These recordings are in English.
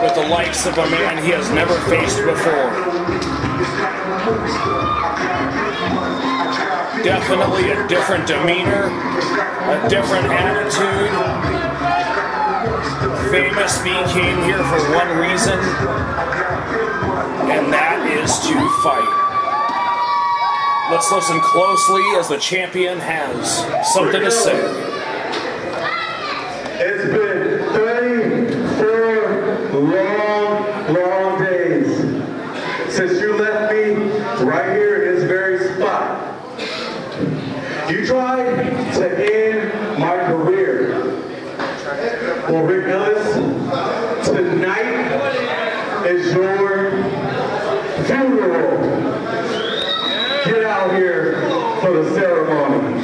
with the likes of a man he has never faced before. Definitely a different demeanor, a different attitude. Famous B came here for one reason, and that is to fight. Let's listen closely as the champion has something to say. It's been 34 long days since you left me right here in this very spot. You tried to end my career. Well, Ric Ellis, tonight is your funeral. Get out here for the ceremony.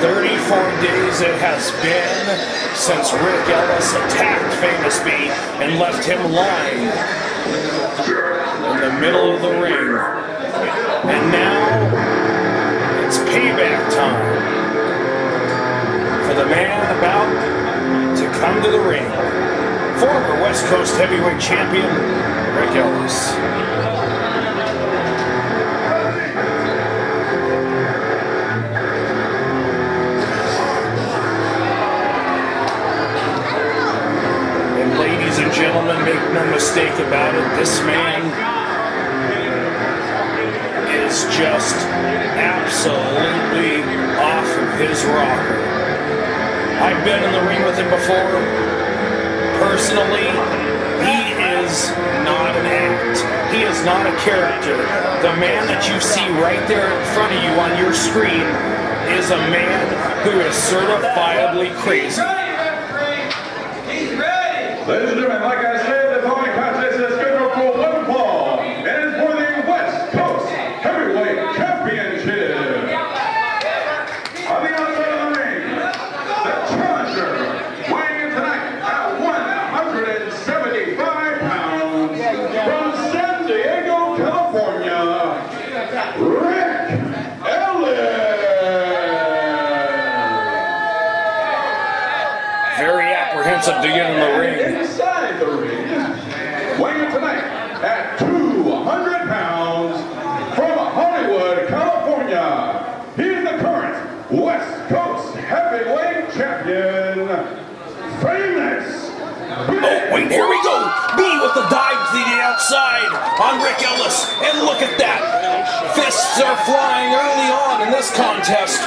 34 days it has been since Ric Ellis attacked Famous B and left him lying in the middle of the ring. And now it's payback time for the man about to come to the ring. Former West Coast heavyweight champion, Ric Ellis. And ladies and gentlemen, make no mistake about it, this man is just absolutely off of his rocker. I've been in the ring with him before. Personally, he is not an act. He is not a character. The man that you see right there in front of you on your screen is a man who is certifiably crazy. He's ready! Ladies and gentlemen, like I said, the following contest is scheduled for one fall, and it's for the West Coast Heavyweight Championship. On the outside of the ring, the challenger, weighing in tonight at 175 pounds, from San Diego, California, Ric Ellis. Very apprehensive to get in the ring. Inside the ring, weighing in tonight at 200 pounds, from Hollywood, California, he is the current West Coast Heavyweight Champion, Famous. Oh, wait, here we go. B with the dive to the outside on Ric Ellis. And look at that. Fists are flying early on in this contest.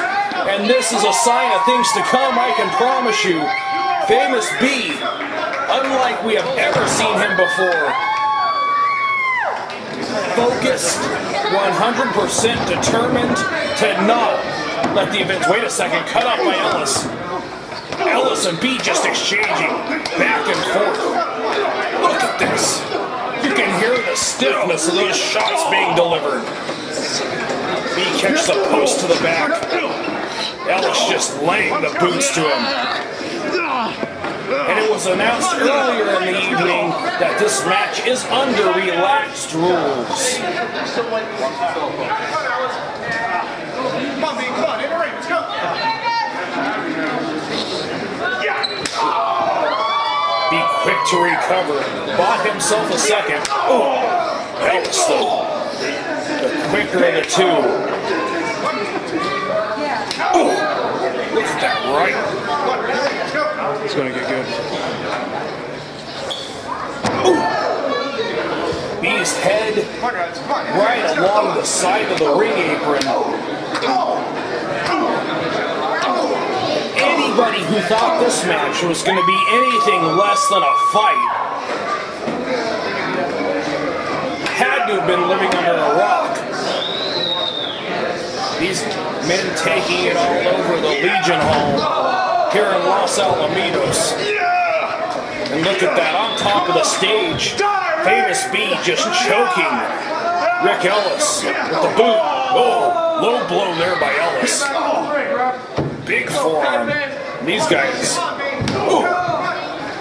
And this is a sign of things to come, I can promise you. Famous B, unlike we have ever seen him before. Focused, 100% determined to not let the events. Wait a second, cut off by Ellis. Ellis and B just exchanging back and forth. Look at this. You can hear the stiffness of those shots being delivered. B catches the post to the back. Ellis just laying the boots to him. And it was announced earlier in the evening that this match is under relaxed rules. Come on, in the ring, let's go. Be quick to recover. Bought himself a second. Oh, Ellis though. The quicker of the two. Oh, look at that right. It's going to get good. Ooh. B's head right along the side of the ring apron. Anybody who thought this match was going to be anything less than a fight had to have been living under a rock. These men taking it all over the Legion Hall here in Los Alamitos. And look at that, on top of the stage, Famous B just choking Ric Ellis with the boot. Oh, low blow there by Ellis. Big forearm. These guys, ooh,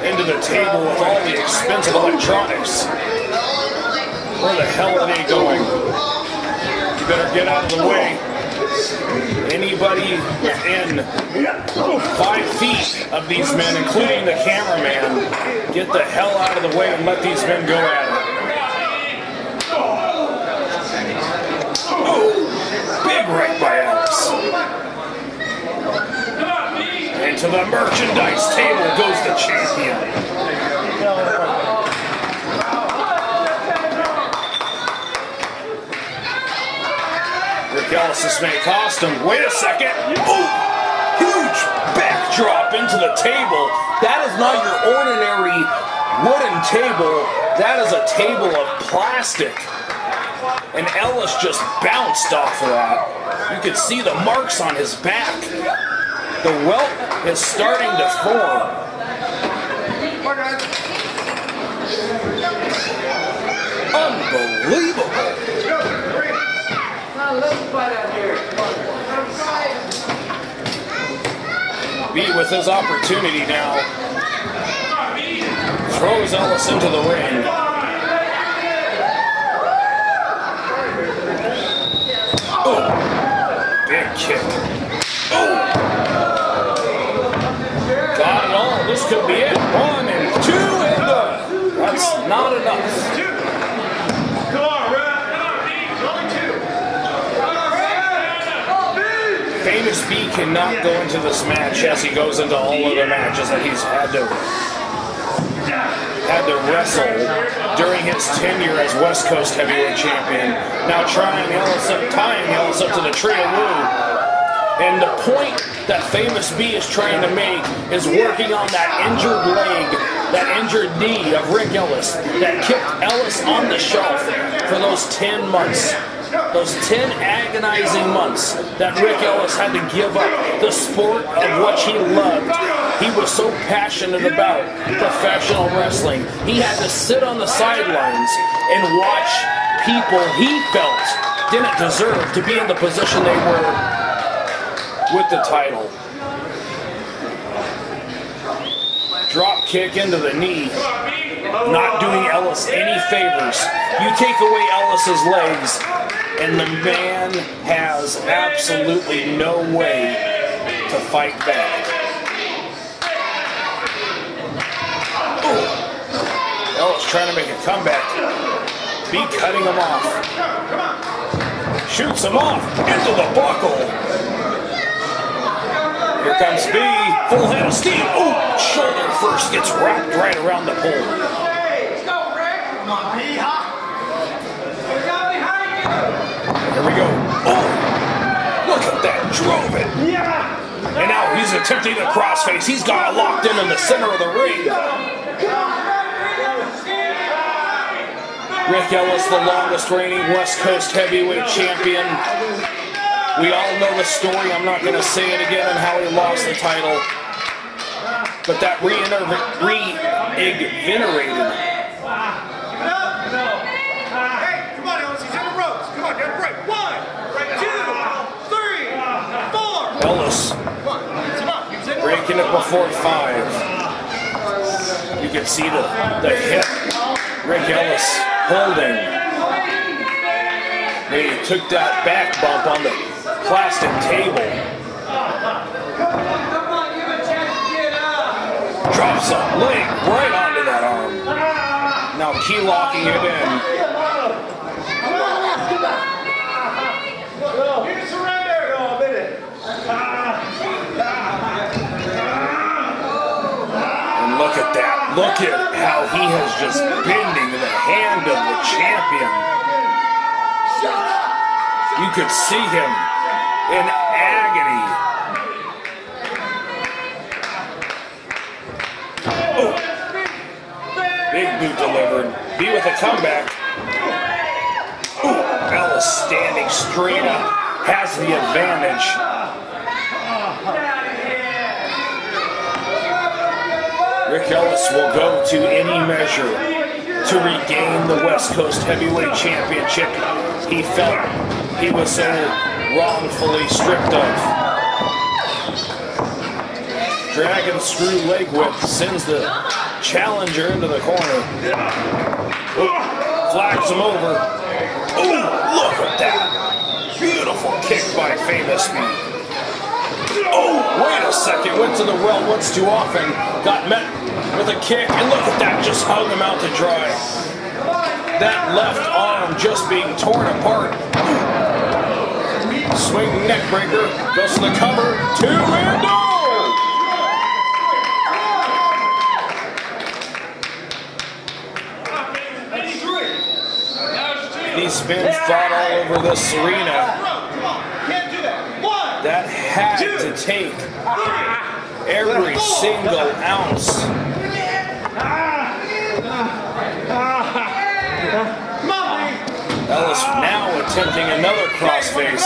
into the table with all the expensive electronics. Where the hell are they going? You better get out of the way. Anybody within 5 feet of these men, including the cameraman, get the hell out of the way and let these men go at it. Oh, big right by Ellis. And to the merchandise table goes the champion. Ric Ellis may cost him. Wait a second. Oh, huge backdrop into the table. That is not your ordinary wooden table. That is a table of plastic. And Ellis just bounced off of that. You could see the marks on his back. The welt is starting to form. Unbelievable. B with his opportunity now. Throws Ellis into the ring. Oh, big kick. Oh. Got it all. This could be it. 1 and 2 and that's not enough. Famous B cannot go into this match as he goes into all other matches that he's had to wrestle during his tenure as West Coast Heavyweight Champion. Now tying Ellis up to the tree of Woo. And the point that Famous B is trying to make is working on that injured leg, that injured knee of Ric Ellis that kept Ellis on the shelf for those 10 months. Those 10 agonizing months that Ric Ellis had to give up the sport of what he loved. He was so passionate about professional wrestling. He had to sit on the sidelines and watch people he felt didn't deserve to be in the position they were with the title. Drop kick into the knee. Not doing Ellis any favors. You take away Ellis's legs, and the man has absolutely no way to fight back. Ooh. Ellis trying to make a comeback. B cutting him off. Shoots him off into the buckle. Here comes B. Full head of steam. Ooh, shoulder first gets wrapped right around the pole. Here we go. Oh, look at that. Drove it. And now he's attempting the crossface. He's got it locked in the center of the ring. Ric Ellis, the longest reigning West Coast Heavyweight Champion. We all know the story. I'm not going to say it again on how he lost the title. But that reinvigorated. Ellis breaking it before 5. You can see the hip. Ric Ellis holding. They took that back bump on the plastic table. Drops a leg right onto that arm. Now key locking it in. And look at that. Look at how he has just bending the hand of the champion. You could see him in agony. Oh. Big boot delivered. B with a comeback. Ooh, Ellis standing straight up. Has the advantage. Ric Ellis will go to any measure to regain the West Coast Heavyweight Championship he felt he was so wrongfully stripped of. Dragon screw leg whip sends the challenger into the corner. Ooh, flags him over. Oh, look at that. Beautiful Beautiful kick by Famous B. Oh, wait a second. Went to the well once too often. Got met with a kick. And look at that. Just hung him out to dry. That left arm just being torn apart. Swing neck breaker. Goes to the cover. 2 and no! These spins fought all over this arena. That had to take every single ounce. Ellis now attempting another crossface.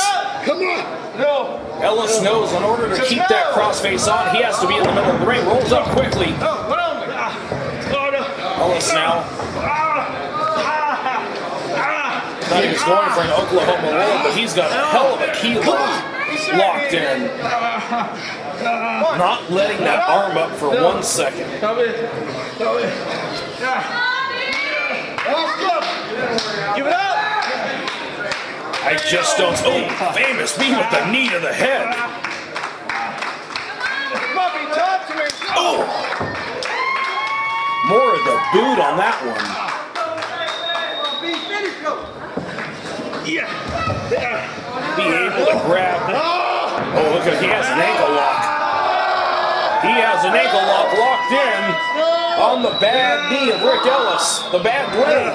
Ellis knows in order to keep that crossface on, he has to be in the middle of the ring. Rolls up quickly. Ellis now. Thought he was going for an Oklahoma roll, but he's got a hell of a key locked in. Not letting that arm up for 1 second. Give it up! I just don't. Oh, Famous B with the knee to the head. Oh! More of the boot on that one. Be able to grab. Oh, look at, he has an ankle lock. He has an ankle lock locked in on the bad knee of Ric Ellis. The bad leg.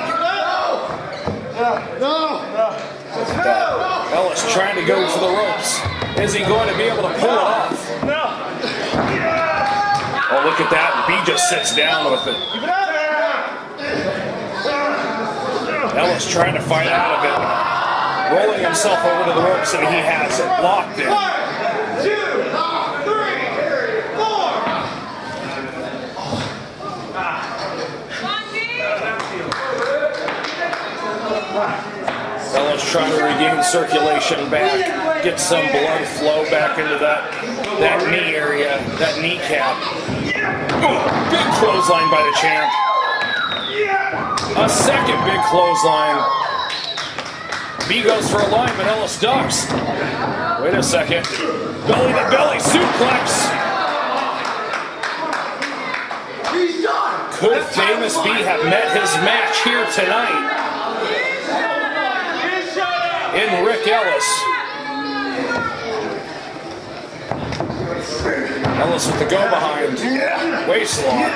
Ellis trying to go for the ropes. Is he going to be able to pull it off? Oh, look at that. B just sits down with it. Ellis trying to fight out of it. Rolling himself over to the ropes, and he has it locked in. 1, 2, 3, 4. Ellis trying to regain circulation back, get some blood flow back into that knee area, that kneecap. Ooh, big clothesline by the champ. A second big clothesline. B goes for a line, but Ellis ducks. Wait a second. Belly to belly suplex. Could Famous B have met his match here tonight? In Ric Ellis. Ellis with the go behind. Waist lock.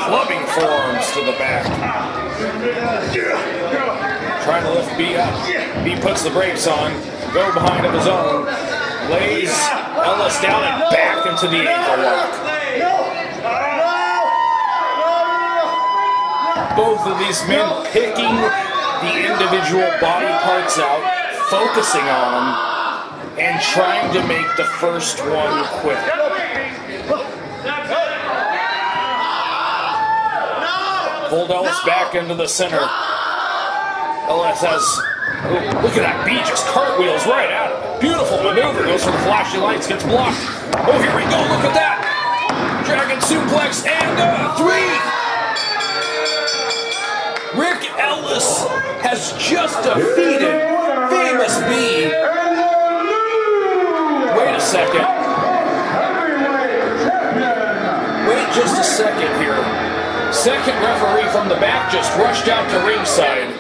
Clubbing forearms to the back. Trying to lift B up. B puts the brakes on. Go behind of his own. Lays Ellis down and back into the ankle lock. Both of these men picking the individual body parts out, focusing on them, and trying to make the first one quick. Pulled Ellis back into the center. Ellis has, oh, look at that, B just cartwheels right at it. Beautiful maneuver, goes for the flashing lights, gets blocked. Oh, here we go, look at that. Dragon suplex and 3. Ric Ellis has just defeated Famous B. Wait a second. Wait just a second here. Second referee from the back just rushed out to ringside.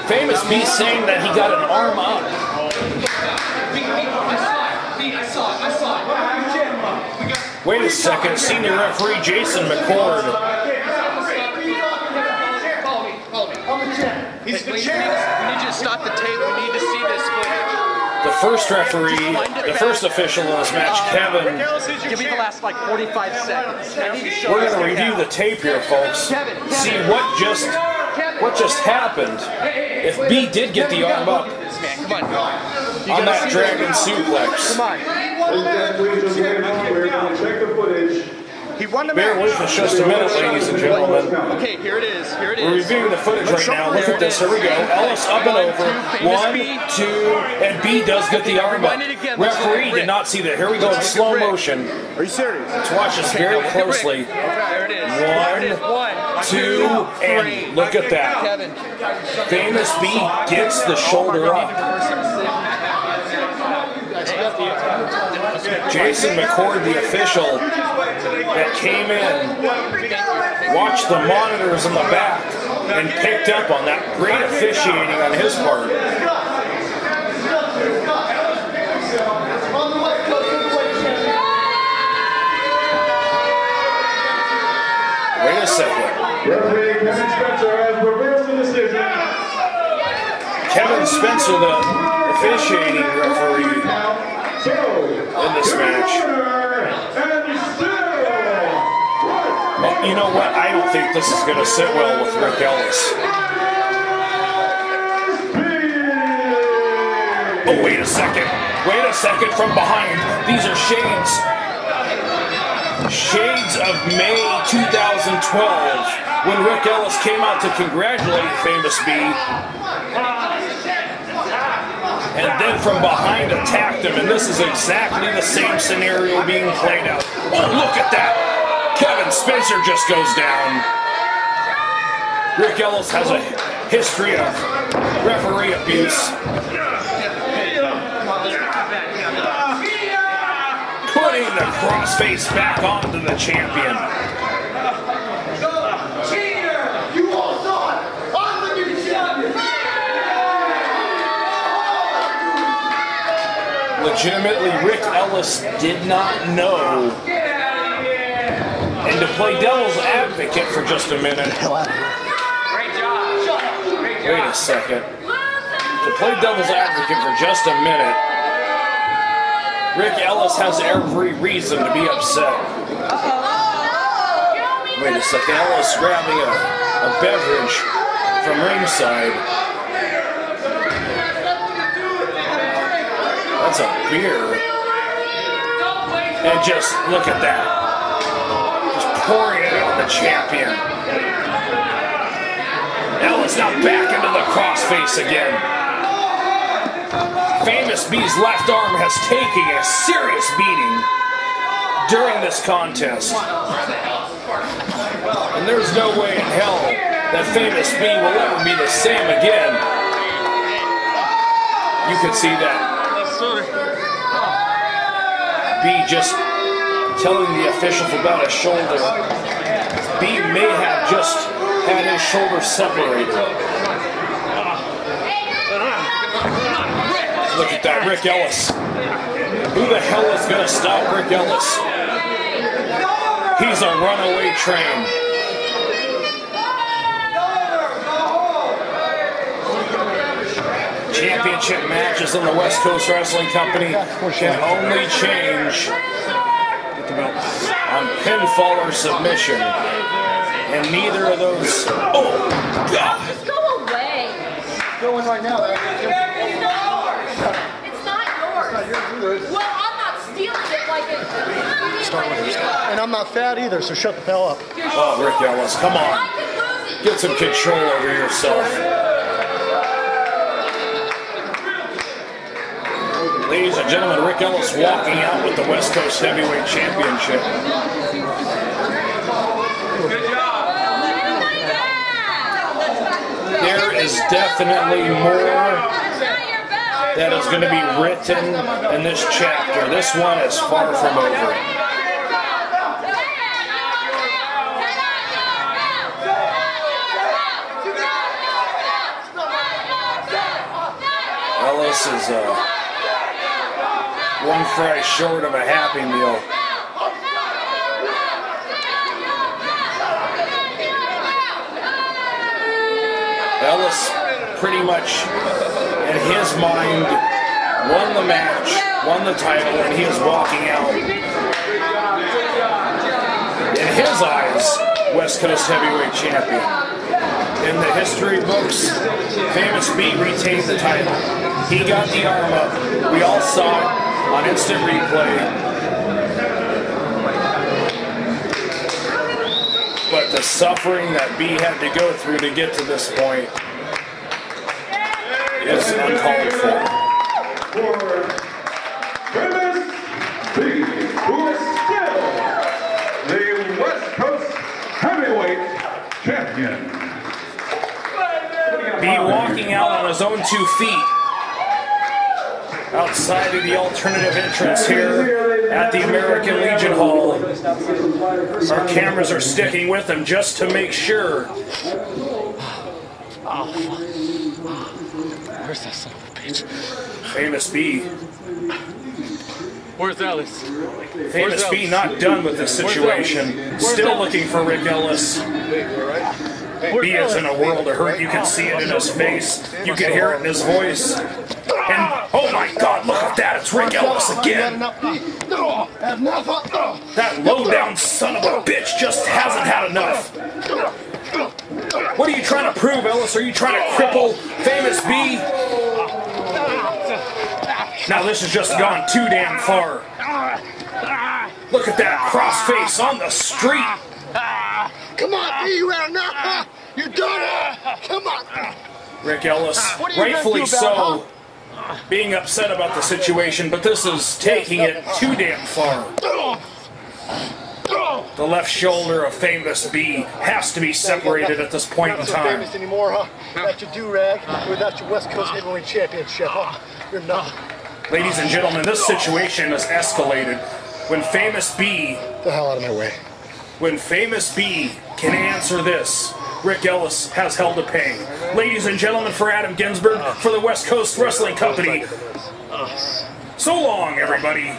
Famous B saying that he got an arm up. Wait a second, senior referee Jason McCord. He's the champ. We need you to stop the tape. We need to see this footage. The first referee, the first official in this match, Kevin. Give me the last like 45 seconds. We're going to review the tape here, folks. See what just happened. If B did get the arm up on that dragon suplex. Come on. Check the footage. He won the Bear match. with us just a minute, ladies and gentlemen. Okay, here it is. Here it We're is. reviewing the footage right now. Look at this. Here we go. Ellis up and over. 1, 2, and B does get the arm up. Referee did not see that. Here we go in slow motion. Are you serious? Let's watch this very closely. There it is. There it is. 1. 2, and look at that. Kevin. Famous B gets the shoulder up. Jason McCord, the official that came in, watched the monitors in the back and picked up on that. Great officiating on his part. Wait a second. Referee Kevin Spencer has reversed the decision. Kevin Spencer, the officiating referee in this match. Well, you know what? I don't think this is going to sit well with Ric Ellis. Oh, wait a second. Wait a second from behind. These are shades. Shades of May 2012 when Ric Ellis came out to congratulate Famous B. And then from behind attacked him, and this is exactly the same scenario being played out. Oh, look at that! Kevin Spencer just goes down. Ric Ellis has a history of referee abuse. Putting the crossface back onto the champion. You all saw it! I'm the new champion! Legitimately, Ric Ellis did not know. And to play devil's advocate for just a minute. Wait a second. To play devil's advocate for just a minute, Ric Ellis has every reason to be upset. Wait a second, Ellis grabbing a beverage from ringside. That's a beer. And just look at that. Just pouring it on the champion. Ellis now back into the crossface again. Famous B's left arm has taken a serious beating during this contest. And there's no way in hell that Famous B will ever be the same again. You can see that B just telling the officials about his shoulder. B may have just had his shoulder separated. Look at that, Ric Ellis. Who the hell is going to stop Ric Ellis? He's a runaway train. Championship matches in the West Coast Wrestling Company can only change on pinfall or submission. And neither of those... Oh, God! Just go away. Going right now. It's not yours. Well, I'm not stealing it like it. And I'm not fat either, so shut the hell up. Oh, Ric Ellis, come on. I can lose it. Get some control over yourself. Ladies and gentlemen, Ric Ellis walking out with the West Coast Heavyweight Championship. Good job. There is definitely more that is going to be written in this chapter. This one is far from over. Ellis is one fry short of a Happy Meal. Ellis pretty much, in his mind, won the match, won the title, and he is walking out. In his eyes, West Coast Heavyweight Champion. In the history books, Famous B retained the title. He got the arm up. We all saw it on instant replay. But the suffering that B had to go through to get to this point is uncalled for. For Famous B, who is still the West Coast Heavyweight Champion. his own 2 feet outside of the alternative entrance here at the American Legion Hall. Our cameras are sticking with him just to make sure. Where's that son of a bitch? Famous B. Where's Ellis? Famous B not done with this situation. Still looking for Ric Ellis. B is in a world of hurt. You can see it in his face. You can hear it in his voice. And, oh my God, look at that. It's Ric Ellis again. That low-down son of a bitch just hasn't had enough. What are you trying to prove, Ellis? Are you trying to cripple Famous B? Now this has just gone too damn far. Look at that cross face on the street. Come on, B, you had enough. You done it. Come on. Ric Ellis, rightfully so, being upset about the situation, but this is taking it too damn far. The left shoulder of Famous B has to be separated at this point in time. Famous anymore, huh? That's your do-rag without your West Coast Heavyweight Championship, huh? You're not. Ladies and gentlemen, this situation has escalated. When Famous B... Get the hell out of my way. When Famous B can answer this, Ric Ellis has hell to pay. Ladies and gentlemen, for Adam Ginsberg, for the West Coast Wrestling Company, so long, everybody.